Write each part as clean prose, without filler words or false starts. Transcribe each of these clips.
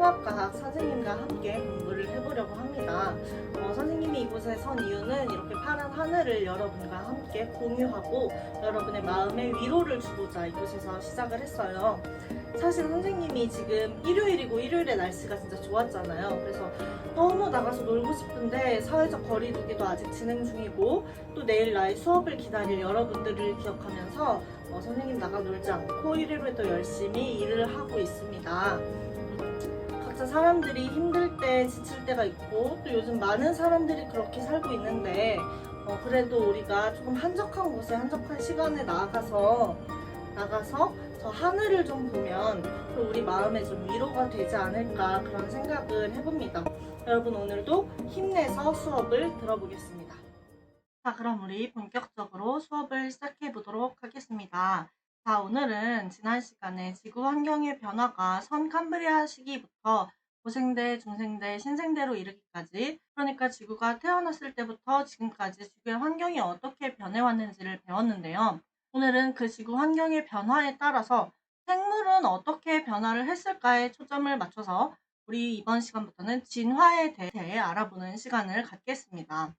수학과학 선생님과 함께 공부를 해보려고 합니다. 선생님이 이곳에 선 이유는 이렇게 파란 하늘을 여러분과 함께 공유하고 여러분의 마음에 위로를 주고자 이곳에서 시작을 했어요. 사실 선생님이 지금 일요일이고 일요일에 날씨가 진짜 좋았잖아요. 그래서 너무 나가서 놀고 싶은데 사회적 거리두기도 아직 진행 중이고 또 내일 나의 수업을 기다릴 여러분들을 기억하면서 선생님 나가 놀지 않고 일요일에도 열심히 일을 하고 있습니다. 각자 사람들이 힘들 때 지칠 때가 있고 또 요즘 많은 사람들이 그렇게 살고 있는데 그래도 우리가 조금 한적한 곳에 한적한 시간에 나가서 저 하늘을 좀 보면 또 우리 마음에 좀 위로가 되지 않을까 그런 생각을 해봅니다. 여러분 오늘도 힘내서 수업을 들어보겠습니다. 자, 그럼 우리 본격적으로 수업을 시작해 보도록 하겠습니다. 자, 오늘은 지난 시간에 지구 환경의 변화가 선 캄브리아 시기부터 고생대, 중생대, 신생대로 이르기까지, 그러니까 지구가 태어났을 때부터 지금까지 지구의 환경이 어떻게 변해왔는지를 배웠는데요. 오늘은 그 지구 환경의 변화에 따라서 생물은 어떻게 변화를 했을까에 초점을 맞춰서 우리 이번 시간부터는 진화에 대해 알아보는 시간을 갖겠습니다.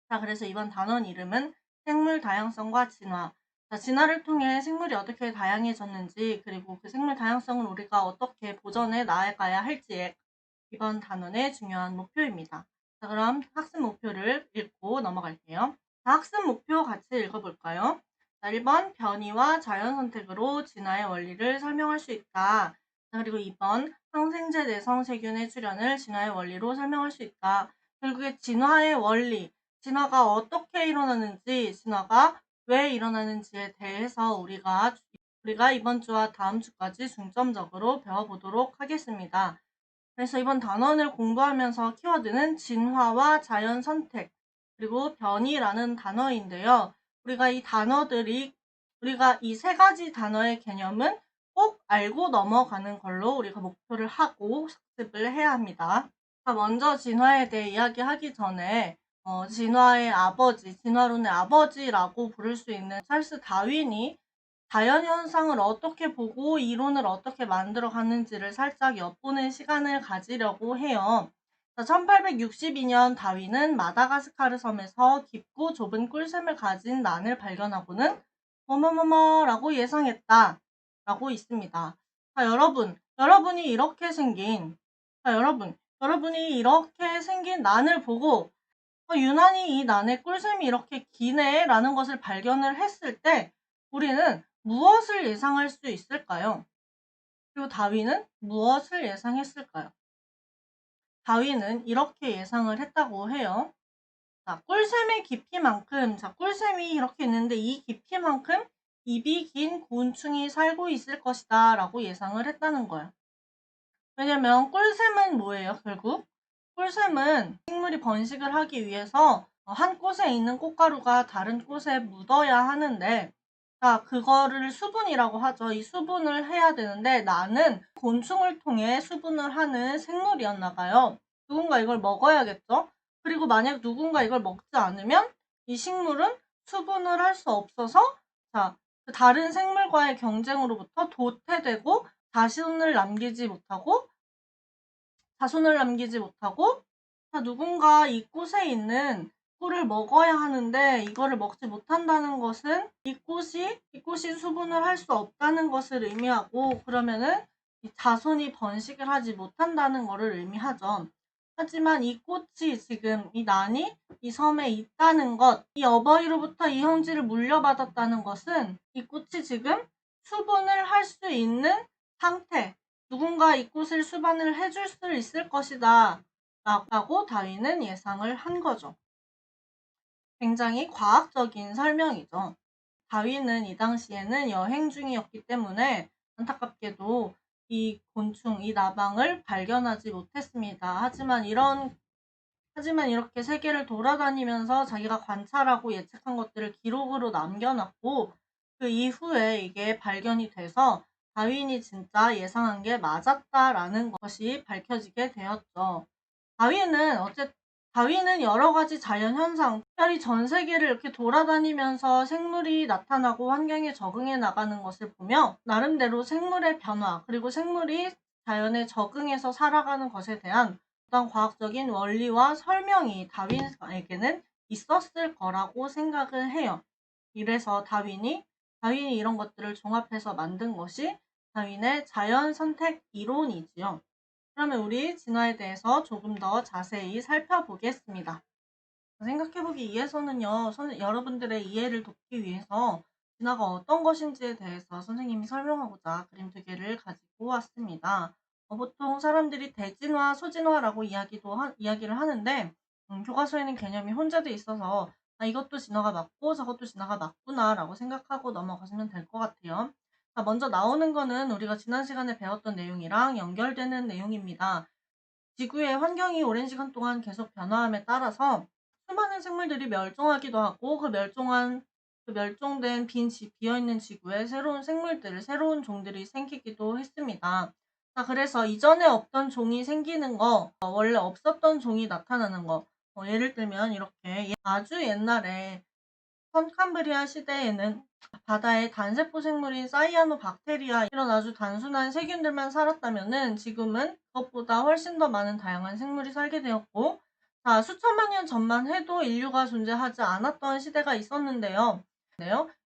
자, 그래서 이번 단원 이름은 생물 다양성과 진화. 자, 진화를 통해 생물이 어떻게 다양해졌는지, 그리고 그 생물 다양성을 우리가 어떻게 보존해 나아가야 할지에 이번 단원의 중요한 목표입니다. 자, 그럼 학습 목표를 읽고 넘어갈게요. 자, 학습 목표 같이 읽어볼까요? 자, 1번 변이와 자연 선택으로 진화의 원리를 설명할 수 있다. 자, 그리고 2번 항생제 내성 세균의 출현을 진화의 원리로 설명할 수 있다. 결국에 진화의 원리, 진화가 어떻게 일어나는지, 진화가 왜 일어나는지에 대해서 우리가 이번 주와 다음 주까지 중점적으로 배워보도록 하겠습니다. 그래서 이번 단원을 공부하면서 키워드는 진화와 자연 선택, 그리고 변이라는 단어인데요. 우리가 이 세 가지 단어의 개념은 꼭 알고 넘어가는 걸로 우리가 목표를 하고 학습을 해야 합니다. 먼저 진화에 대해 이야기하기 전에 진화의 아버지, 진화론의 아버지라고 부를 수 있는 찰스 다윈이 자연현상을 어떻게 보고 이론을 어떻게 만들어 가는지를 살짝 엿보는 시간을 가지려고 해요. 1862년 다윈은 마다가스카르 섬에서 깊고 좁은 꿀샘을 가진 난을 발견하고는 뭐뭐뭐뭐라고 예상했다 라고 있습니다. 여러분이 이렇게 생긴 난을 보고 유난히 이 난의 꿀샘이 이렇게 기네 라는 것을 발견을 했을 때 우리는 무엇을 예상할 수 있을까요? 그리고 다윈은 무엇을 예상했을까요? 다윈은 이렇게 예상을 했다고 해요. 꿀샘의 깊이만큼, 꿀샘이 이렇게 있는데 이 깊이만큼 입이 긴 곤충이 살고 있을 것이다 라고 예상을 했다는 거예요. 왜냐면 꿀샘은 뭐예요, 결국? 꿀샘은 식물이 번식을 하기 위해서 한 꽃에 있는 꽃가루가 다른 꽃에 묻어야 하는데, 그거를 수분이라고 하죠. 이 수분을 해야 되는데 나는 곤충을 통해 수분을 하는 생물이었나 봐요. 누군가 이걸 먹어야겠죠? 그리고 만약 누군가 이걸 먹지 않으면 이 식물은 수분을 할 수 없어서 그 다른 생물과의 경쟁으로부터 도태되고 자손을 남기지 못하고 누군가 이 꽃에 있는 꿀을 먹어야 하는데 이거를 먹지 못한다는 것은 이 꽃이 수분을 할 수 없다는 것을 의미하고, 그러면은 이 자손이 번식을 하지 못한다는 것을 의미하죠. 하지만 이 꽃이 지금 이 난이 이 섬에 있다는 것, 이 어버이로부터 이 형질을 물려받았다는 것은 이 꽃이 지금 수분을 할 수 있는 상태, 누군가 이 꽃을 수분을 해줄 수 있을 것이다 라고 다윈은 예상을 한 거죠. 굉장히 과학적인 설명이죠. 다윈은 이 당시에는 여행 중이었기 때문에 안타깝게도 이 곤충, 이 나방을 발견하지 못했습니다. 하지만 이렇게 세계를 돌아다니면서 자기가 관찰하고 예측한 것들을 기록으로 남겨놨고, 그 이후에 이게 발견이 돼서 다윈이 진짜 예상한 게 맞았다라는 것이 밝혀지게 되었죠. 다윈은 여러 가지 자연현상, 특별히 전 세계를 이렇게 돌아다니면서 생물이 나타나고 환경에 적응해 나가는 것을 보며 나름대로 생물의 변화, 그리고 생물이 자연에 적응해서 살아가는 것에 대한 어떤 과학적인 원리와 설명이 다윈에게는 있었을 거라고 생각을 해요. 이래서 다윈이 이런 것들을 종합해서 만든 것이 다윈의 자연 선택 이론이지요. 그러면 우리 진화에 대해서 조금 더 자세히 살펴보겠습니다. 생각해보기 위해서는요, 여러분들의 이해를 돕기 위해서 진화가 어떤 것인지에 대해서 선생님이 설명하고자 그림 두 개를 가지고 왔습니다. 보통 사람들이 대진화, 소진화라고 이야기를 하는데, 교과서에는 개념이 혼재돼 있어서 이것도 진화가 맞고 저것도 진화가 맞구나 라고 생각하고 넘어가시면 될 것 같아요. 먼저 나오는 거는 우리가 지난 시간에 배웠던 내용이랑 연결되는 내용입니다. 지구의 환경이 오랜 시간 동안 계속 변화함에 따라서 수많은 생물들이 멸종하기도 하고 멸종된 비어있는 지구에 새로운 종들이 생기기도 했습니다. 그래서 이전에 없던 종이 생기는 거, 원래 없었던 종이 나타나는 거, 예를 들면 이렇게 아주 옛날에 선캄브리아 시대에는 바다의 단세포 생물인 사이아노박테리아 이런 아주 단순한 세균들만 살았다면은 지금은 그것보다 훨씬 더 많은 다양한 생물이 살게 되었고, 수천만 년 전만 해도 인류가 존재하지 않았던 시대가 있었는데요.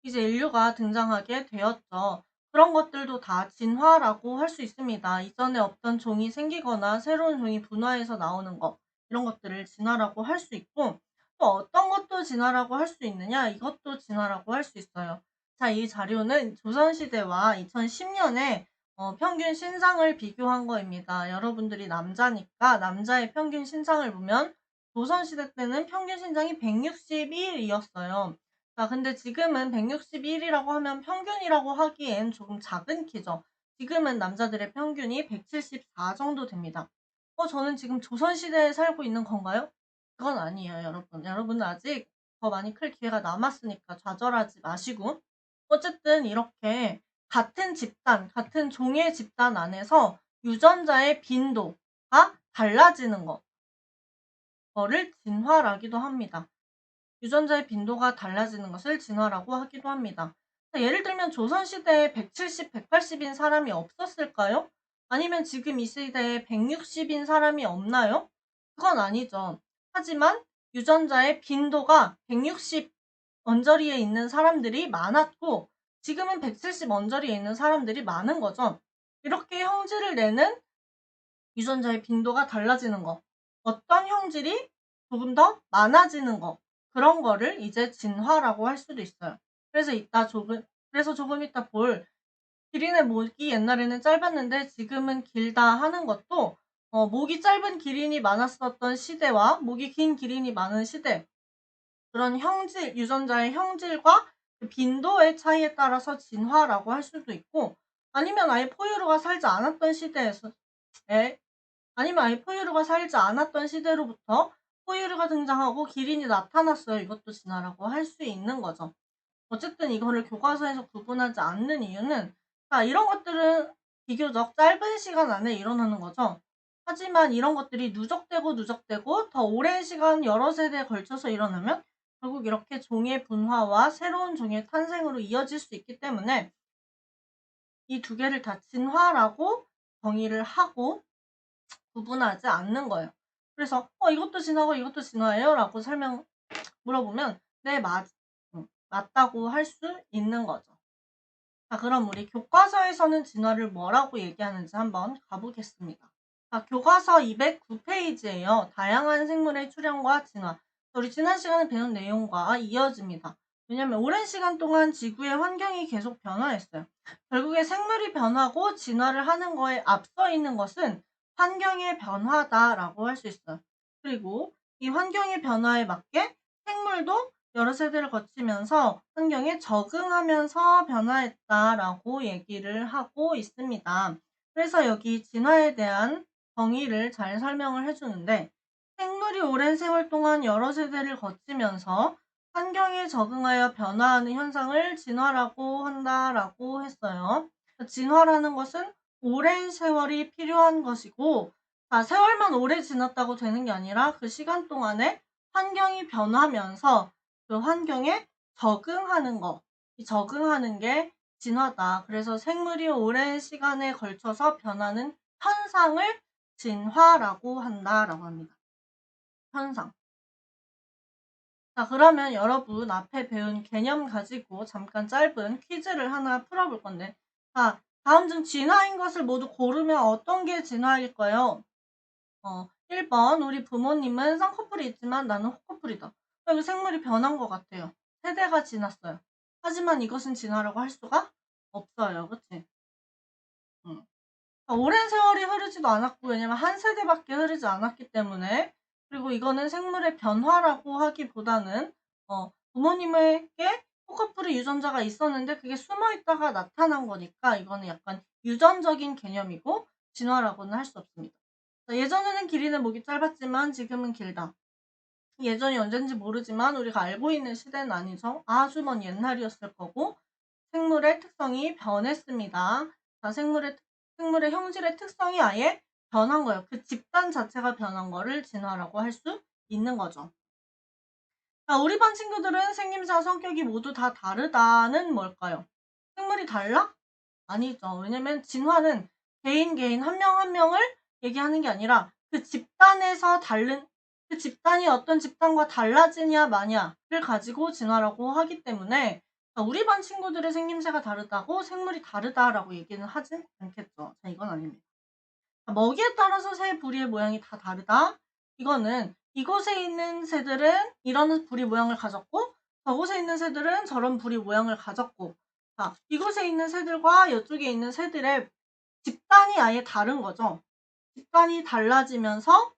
이제 인류가 등장하게 되었죠. 그런 것들도 다 진화라고 할 수 있습니다. 이전에 없던 종이 생기거나 새로운 종이 분화해서 나오는 것, 이런 것들을 진화라고 할 수 있고, 또 어떤 것도 진화라고 할 수 있느냐? 이것도 진화라고 할 수 있어요. 이 자료는 조선시대와 2010년에 평균 신장을 비교한 거입니다. 여러분들이 남자니까 남자의 평균 신장을 보면 조선시대 때는 평균 신장이 161이었어요. 근데 지금은 161이라고 하면 평균이라고 하기엔 조금 작은 키죠. 지금은 남자들의 평균이 174 정도 됩니다. 저는 지금 조선시대에 살고 있는 건가요? 그건 아니에요, 여러분. 여러분은 아직 더 많이 클 기회가 남았으니까 좌절하지 마시고. 어쨌든 이렇게 같은 같은 종의 집단 안에서 유전자의 빈도가 달라지는 거를 진화라기도 합니다. 유전자의 빈도가 달라지는 것을 진화라고 하기도 합니다. 예를 들면 조선시대에 170, 180인 사람이 없었을까요? 아니면 지금 이 시대에 160인 사람이 없나요? 그건 아니죠. 하지만 유전자의 빈도가 160 언저리에 있는 사람들이 많았고 지금은 170 언저리에 있는 사람들이 많은 거죠. 이렇게 형질을 내는 유전자의 빈도가 달라지는 거. 어떤 형질이 조금 더 많아지는 거. 그런 거를 이제 진화라고 할 수도 있어요. 그래서 조금 이따 볼 기린의 목이 옛날에는 짧았는데 지금은 길다 하는 것도 목이 짧은 기린이 많았었던 시대와 목이 긴 기린이 많은 시대, 그런 유전자의 형질과 그 빈도의 차이에 따라서 진화라고 할 수도 있고, 아니면 아예 포유류가 살지 않았던 시대로부터 포유류가 등장하고 기린이 나타났어요. 이것도 진화라고 할 수 있는 거죠. 어쨌든 이거를 교과서에서 구분하지 않는 이유는 이런 것들은 비교적 짧은 시간 안에 일어나는 거죠. 하지만 이런 것들이 누적되고 더 오랜 시간 여러 세대에 걸쳐서 일어나면 결국 이렇게 종의 분화와 새로운 종의 탄생으로 이어질 수 있기 때문에 이 두 개를 다 진화라고 정의를 하고 구분하지 않는 거예요. 그래서 이것도 진화고 이것도 진화예요? 라고 물어보면 네, 맞다고 할 수 있는 거죠. 그럼 우리 교과서에서는 진화를 뭐라고 얘기하는지 한번 가보겠습니다. 교과서 209페이지예요. 다양한 생물의 출현과 진화. 우리 지난 시간에 배운 내용과 이어집니다. 왜냐면 오랜 시간 동안 지구의 환경이 계속 변화했어요. 결국에 생물이 변하고 진화를 하는 거에 앞서 있는 것은 환경의 변화다라고 할 수 있어요. 그리고 이 환경의 변화에 맞게 생물도 여러 세대를 거치면서 환경에 적응하면서 변화했다라고 얘기를 하고 있습니다. 그래서 여기 진화에 대한 정의를 잘 설명을 해주는데, 생물이 오랜 세월 동안 여러 세대를 거치면서 환경에 적응하여 변화하는 현상을 진화라고 한다라고 했어요. 진화라는 것은 오랜 세월이 필요한 것이고, 세월만 오래 지났다고 되는 게 아니라 그 시간 동안에 환경이 변하면서 그 환경에 적응하는 거, 이 적응하는 게 진화다. 그래서 생물이 오랜 시간에 걸쳐서 변하는 현상을 진화라고 한다라고 합니다. 현상. 자, 그러면 여러분 앞에 배운 개념 가지고 잠깐 짧은 퀴즈를 하나 풀어볼 건데, 자, 다음 중 진화인 것을 모두 고르면 어떤 게 진화일까요? 1번, 우리 부모님은 쌍꺼풀이 있지만 나는 호커풀이다. 이거 생물이 변한 것 같아요. 세대가 지났어요. 하지만 이것은 진화라고 할 수가 없어요. 그치? 오랜 세월이 흐르지도 않았고, 왜냐면 한 세대밖에 흐르지 않았기 때문에. 그리고 이거는 생물의 변화라고 하기보다는 부모님에게 호커풀이 유전자가 있었는데 그게 숨어 있다가 나타난 거니까 이거는 약간 유전적인 개념이고 진화라고는 할 수 없습니다. 예전에는 길이는 목이 짧았지만 지금은 길다. 예전이 언젠지 모르지만 우리가 알고 있는 시대는 아니죠. 아주 먼 옛날이었을 거고, 생물의 특성이 변했습니다. 자, 생물의 형질의 특성이 아예 변한 거예요. 그 집단 자체가 변한 거를 진화라고 할 수 있는 거죠. 자, 우리 반 친구들은 생김새와 성격이 모두 다 다르다는 뭘까요? 생물이 달라? 아니죠. 왜냐면 진화는 개인 한 명 한 명을 얘기하는 게 아니라 그 집단에서 그 집단이 어떤 집단과 달라지냐 마냐를 가지고 진화라고 하기 때문에 우리 반 친구들의 생김새가 다르다고 생물이 다르다라고 얘기는 하진 않겠죠. 자, 이건 아닙니다. 먹이에 따라서 새 부리의 모양이 다 다르다. 이거는 이곳에 있는 새들은 이런 부리 모양을 가졌고 저곳에 있는 새들은 저런 부리 모양을 가졌고, 자, 이곳에 있는 새들과 이쪽에 있는 새들의 집단이 아예 다른 거죠. 집단이 달라지면서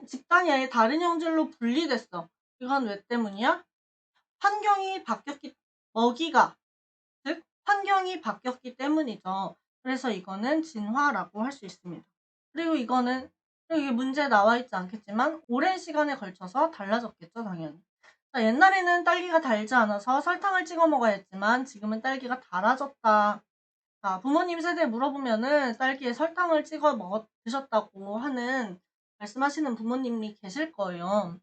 집단이 아예 다른 형질로 분리됐어. 이건 왜 때문이야? 먹이가, 즉 환경이 바뀌었기 때문이죠. 그래서 이거는 진화라고 할 수 있습니다. 그리고 이게 문제에 나와 있지 않겠지만 오랜 시간에 걸쳐서 달라졌겠죠, 당연히. 자, 옛날에는 딸기가 달지 않아서 설탕을 찍어 먹어야 했지만 지금은 딸기가 달아졌다. 자, 부모님 세대에 물어보면은 딸기에 설탕을 찍어 드셨다고 말씀하시는 부모님이 계실 거예요.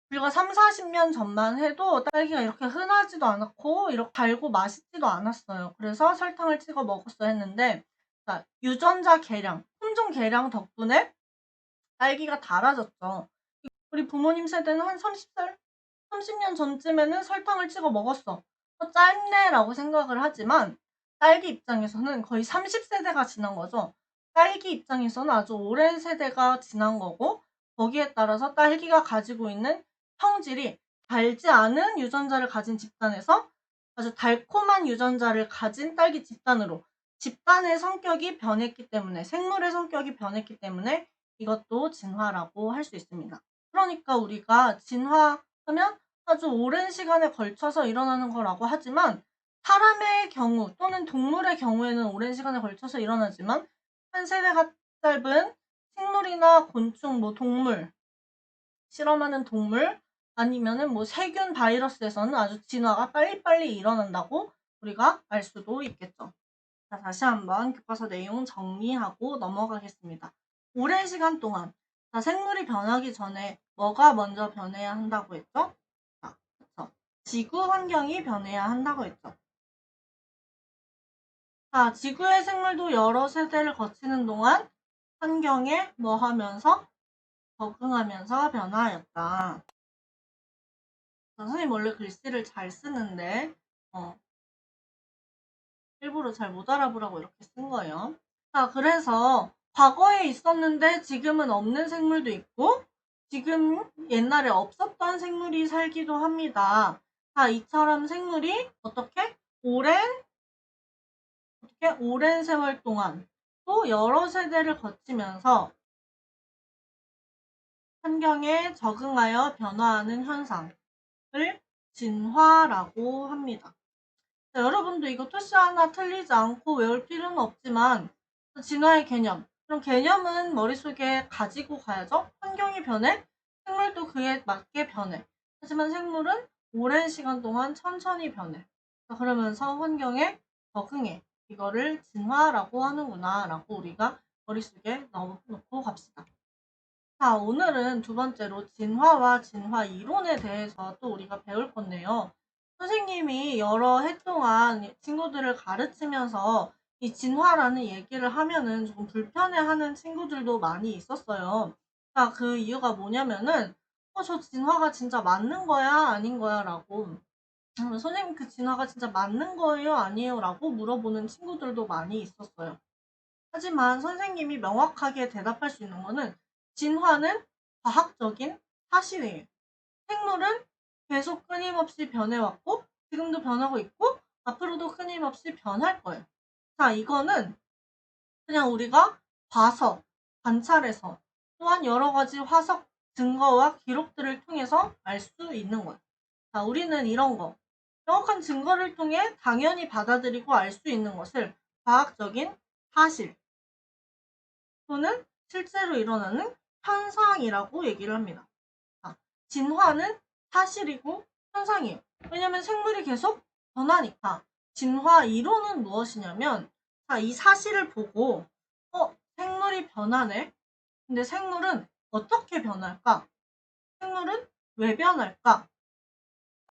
불과 30-40년 전만 해도 딸기가 이렇게 흔하지도 않았고 이렇게 달고 맛있지도 않았어요. 그래서 설탕을 찍어 먹었어야 했는데, 자, 유전자 개량, 품종 개량 덕분에 딸기가 달아졌죠. 우리 부모님 세대는 한 30년 전쯤에는 설탕을 찍어 먹었어. 짧네 라고 생각을 하지만 딸기 입장에서는 거의 30세대가 지난 거죠. 딸기 입장에서는 아주 오랜 세대가 지난 거고, 거기에 따라서 딸기가 가지고 있는 성질이 달지 않은 유전자를 가진 집단에서 아주 달콤한 유전자를 가진 딸기 집단으로 집단의 성격이 변했기 때문에, 생물의 성격이 변했기 때문에 이것도 진화라고 할 수 있습니다. 그러니까 우리가 진화하면 아주 오랜 시간에 걸쳐서 일어나는 거라고 하지만, 사람의 경우 또는 동물의 경우에는 오랜 시간에 걸쳐서 일어나지만 한 세대가 짧은 식물이나 곤충, 동물, 실험하는 동물 아니면은 세균, 바이러스에서는 아주 진화가 빨리빨리 일어난다고 우리가 알 수도 있겠죠. 자, 다시 한번 교과서 내용 정리하고 넘어가겠습니다. 오랜 시간 동안, 자, 생물이 변하기 전에 뭐가 먼저 변해야 한다고 했죠? 자, 그쵸. 지구 환경이 변해야 한다고 했죠. 자, 지구의 생물도 여러 세대를 거치는 동안 환경에 뭐 하면서? 적응하면서 변화하였다. 선생님 원래 글씨를 잘 쓰는데 일부러 잘 못 알아보라고 이렇게 쓴 거예요. 자, 그래서 과거에 있었는데 지금은 없는 생물도 있고 지금 옛날에 없었던 생물이 살기도 합니다. 자, 이처럼 생물이 어떻게 오랜 세월 동안 또 여러 세대를 거치면서 환경에 적응하여 변화하는 현상을 진화라고 합니다. 자, 여러분도 이거 토시 하나 틀리지 않고 외울 필요는 없지만 진화의 개념, 그럼 개념은 머릿속에 가지고 가야죠. 환경이 변해, 생물도 그에 맞게 변해. 하지만 생물은 오랜 시간 동안 천천히 변해. 자, 그러면서 환경에 적응해. 이거를 진화라고 하는구나 라고 우리가 머릿속에 넣어놓고 갑시다. 자, 오늘은 두 번째로 진화와 진화 이론에 대해서 또 우리가 배울 건데요. 선생님이 여러 해 동안 친구들을 가르치면서 이 진화라는 얘기를 하면은 좀 불편해하는 친구들도 많이 있었어요. 그 이유가 뭐냐면은 저 진화가 진짜 맞는 거야 아닌 거야 라고 선생님 그 진화가 진짜 맞는 거예요 아니에요 라고 물어보는 친구들도 많이 있었어요. 하지만 선생님이 명확하게 대답할 수 있는 거는 진화는 과학적인 사실이에요. 생물은 계속 끊임없이 변해왔고 지금도 변하고 있고 앞으로도 끊임없이 변할 거예요. 자, 이거는 그냥 우리가 봐서 관찰해서 또한 여러 가지 화석 증거와 기록들을 통해서 알 수 있는 거예요. 자, 우리는 이런 거 명확한 증거를 통해 당연히 받아들이고 알 수 있는 것을 과학적인 사실 또는 실제로 일어나는 현상이라고 얘기를 합니다. 자, 진화는 사실이고 현상이에요. 왜냐하면 생물이 계속 변하니까. 진화 이론은 무엇이냐면 자, 이 사실을 보고 생물이 변하네. 근데 생물은 어떻게 변할까? 생물은 왜 변할까?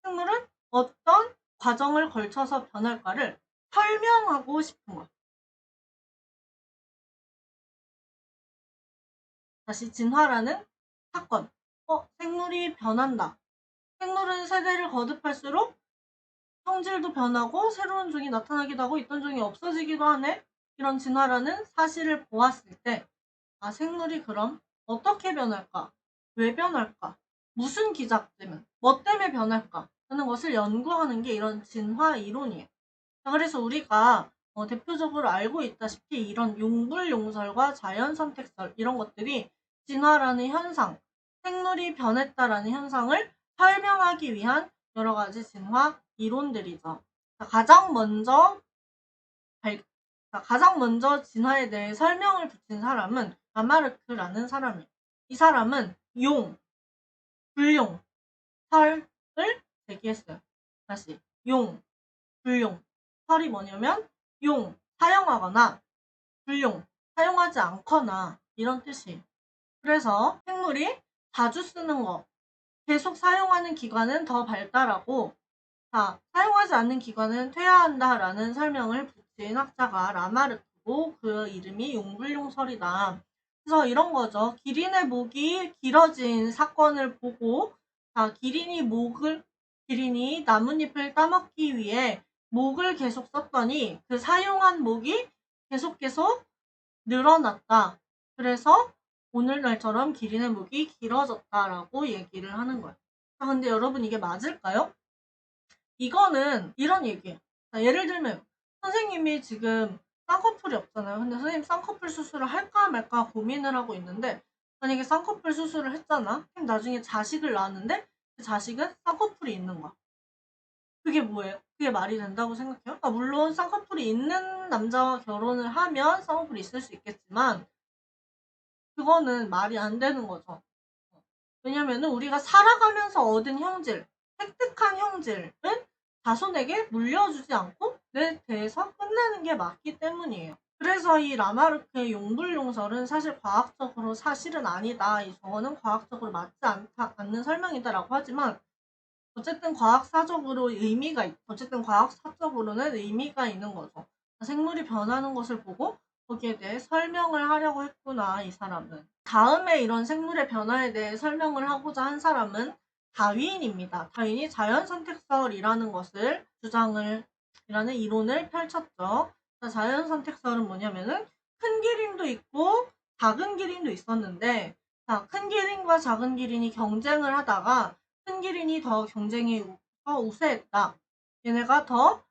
생물은 어떤 과정을 걸쳐서 변할까를 설명하고 싶은 거예요. 다시 진화라는 사건. 생물이 변한다. 생물은 세대를 거듭할수록 성질도 변하고 새로운 종이 나타나기도 하고 있던 종이 없어지기도 하네. 이런 진화라는 사실을 보았을 때 생물이 그럼 어떻게 변할까? 왜 변할까? 무슨 기작 때문에? 뭐 때문에 변할까? 하는 것을 연구하는 게 이런 진화 이론이에요. 그래서 우리가 대표적으로 알고 있다시피 이런 용불용설과 자연선택설 이런 것들이 진화라는 현상, 생물이 변했다라는 현상을 설명하기 위한 여러 가지 진화 이론들이죠. 가장 먼저 진화에 대해 설명을 붙인 사람은 라마르크라는 사람이에요. 이 사람은 용, 불용, 설을 제기했어요. 다시 용, 불용, 설이 뭐냐면 용, 사용하거나 불용, 사용하지 않거나 이런 뜻이에요. 그래서 생물이 자주 쓰는 거, 계속 사용하는 기관은 더 발달하고 사용하지 않는 기관은 퇴화한다라는 설명을 붙인 학자가 라마르크고 그 이름이 용불용설이다. 그래서 이런 거죠. 기린의 목이 길어진 사건을 보고 기린이 나뭇잎을 따먹기 위해 목을 계속 썼더니 그 사용한 목이 계속 늘어났다. 그래서 오늘날처럼 기린의 목이 길어졌다라고 얘기를 하는 거예요. 근데 여러분 이게 맞을까요? 이거는 이런 얘기예요. 예를 들면 선생님이 지금 쌍꺼풀이 없잖아요. 근데 선생님 쌍꺼풀 수술을 할까 말까 고민을 하고 있는데 만약에 쌍꺼풀 수술을 했잖아. 그럼 나중에 자식을 낳았는데 그 자식은 쌍꺼풀이 있는 거야. 그게 뭐예요? 그게 말이 된다고 생각해요? 물론 쌍꺼풀이 있는 남자와 결혼을 하면 쌍꺼풀이 있을 수 있겠지만 그거는 말이 안 되는 거죠. 왜냐면은 우리가 살아가면서 얻은 형질, 획득한 형질은 자손에게 물려주지 않고 내 대에서 끝나는 게 맞기 때문이에요. 그래서 이 라마르크의 용불용설은 사실 과학적으로 사실은 아니다. 저거는 과학적으로 맞지 않는 설명이다라고 하지만 어쨌든 과학사적으로는 의미가 있는 거죠. 생물이 변하는 것을 보고 거기에 대해 설명을 하려고 했구나, 이 사람은. 다음에 이런 생물의 변화에 대해 설명을 하고자 한 사람은 다윈입니다. 다윈이 자연선택설이라는 이라는 이론을 펼쳤죠. 자연선택설은 뭐냐면은 큰 기린도 있고 작은 기린도 있었는데 큰 기린과 작은 기린이 경쟁을 하다가 큰 기린이 더 경쟁이 우세했다. 얘네가 더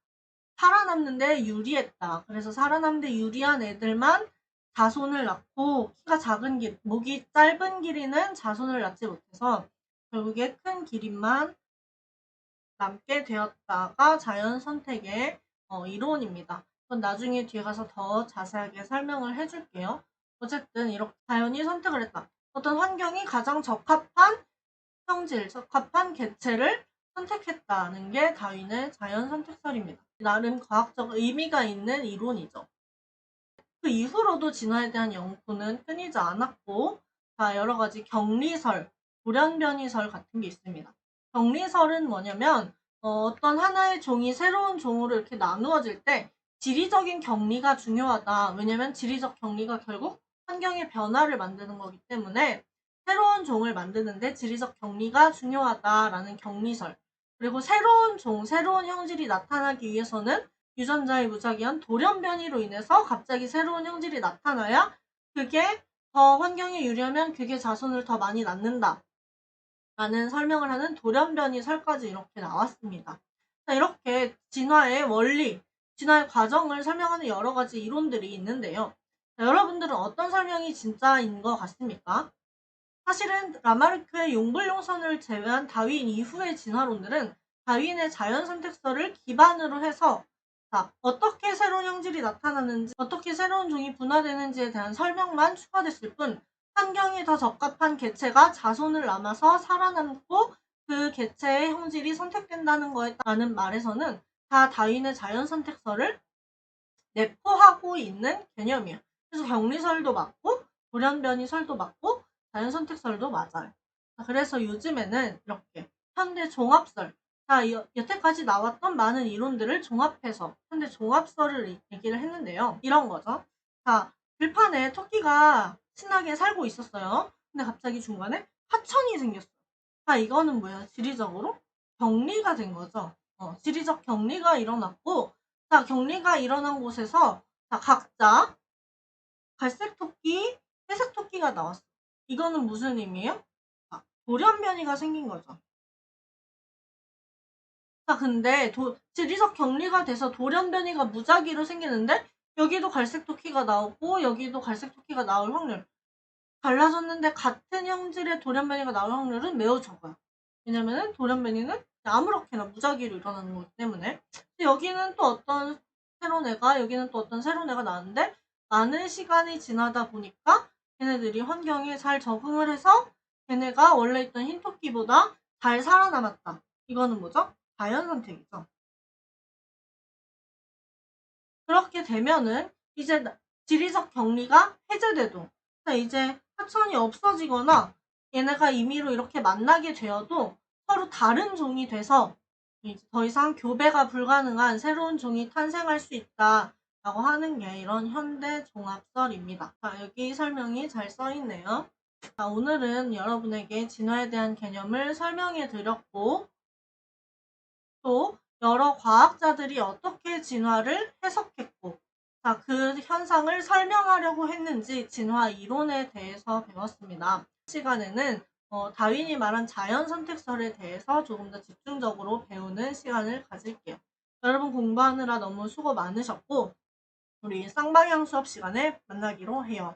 살아남는데 유리했다. 그래서 살아남는데 유리한 애들만 자손을 낳고 키가 작은 목이 짧은 기린은 자손을 낳지 못해서 결국에 큰 기린만 남게 되었다가 자연 선택의 이론입니다. 그건 나중에 뒤에 가서 더 자세하게 설명을 해줄게요. 어쨌든 이렇게 자연이 선택을 했다. 어떤 환경이 가장 적합한 적합한 개체를 선택했다는 게 다윈의 자연 선택설입니다. 나름 과학적 의미가 있는 이론이죠. 그 이후로도 진화에 대한 연구는 끊이지 않았고 여러 가지 경리설, 돌연변이설 같은 게 있습니다. 경리설은 뭐냐면 어떤 하나의 종이 새로운 종으로 이렇게 나누어질 때 지리적인 격리가 중요하다. 왜냐면 지리적 격리가 결국 환경의 변화를 만드는 거기 때문에 새로운 종을 만드는데 지리적 격리가 중요하다라는 격리설. 그리고 새로운 종, 새로운 형질이 나타나기 위해서는 유전자의 무작위한 돌연변이로 인해서 갑자기 새로운 형질이 나타나야 그게 더 환경에 유리하면 그게 자손을 더 많이 낳는다. 라는 설명을 하는 돌연변이설까지 이렇게 나왔습니다. 자, 이렇게 진화의 원리, 진화의 과정을 설명하는 여러 가지 이론들이 있는데요. 자, 여러분들은 어떤 설명이 진짜인 것 같습니까? 사실은 라마르크의 용불용선을 제외한 다윈 이후의 진화론들은 다윈의 자연선택설을 기반으로 해서 어떻게 새로운 형질이 나타나는지, 어떻게 새로운 종이 분화되는지에 대한 설명만 추가됐을 뿐 환경이 더 적합한 개체가 자손을 남아서 살아남고 그 개체의 형질이 선택된다는 거에 따른 말에서는 다 다윈의 자연선택설을 내포하고 있는 개념이야. 그래서 격리설도 맞고 돌연변이설도 맞고 자연선택설도 맞아요. 그래서 요즘에는 이렇게 현대 종합설, 여태까지 나왔던 많은 이론들을 종합해서 현대 종합설을 얘기를 했는데요. 이런 거죠. 자, 들판에 토끼가 신나게 살고 있었어요. 근데 갑자기 중간에 하천이 생겼어요. 자, 이거는 뭐예요? 지리적으로 격리가 된 거죠. 지리적 격리가 일어났고, 자, 격리가 일어난 곳에서 각자 갈색 토끼, 회색 토끼가 나왔어. 이거는 무슨 의미예요? 돌연변이가 생긴 거죠. 자, 근데 지리적 격리가 돼서 돌연변이가 무작위로 생기는데 여기도 갈색 토끼가 나오고 여기도 갈색 토끼가 나올 확률 달라졌는데 같은 형질의 돌연변이가 나올 확률은 매우 적어요. 왜냐면은 돌연변이는 아무렇게나 무작위로 일어나는 거기 때문에. 근데 여기는 또 어떤 새로운 애가, 여기는 또 어떤 새로운 애가 나왔는데 많은 시간이 지나다 보니까 걔네들이 환경에 잘 적응을 해서 걔네가 원래 있던 흰 토끼보다 잘 살아남았다. 이거는 뭐죠? 자연선택이죠. 그렇게 되면은 이제 지리적 격리가 해제돼도 이제 하천이 없어지거나 얘네가 임의로 이렇게 만나게 되어도 서로 다른 종이 돼서 이제 더 이상 교배가 불가능한 새로운 종이 탄생할 수 있다라고 하는 게 이런 현대 종합설입니다. 자, 여기 설명이 잘 써있네요. 자, 오늘은 여러분에게 진화에 대한 개념을 설명해 드렸고 또 여러 과학자들이 어떻게 진화를 해석했고 그 현상을 설명하려고 했는지 진화 이론에 대해서 배웠습니다. 이 시간에는 다윈이 말한 자연선택설에 대해서 조금 더 집중적으로 배우는 시간을 가질게요. 여러분 공부하느라 너무 수고 많으셨고 우리 쌍방향 수업 시간에 만나기로 해요.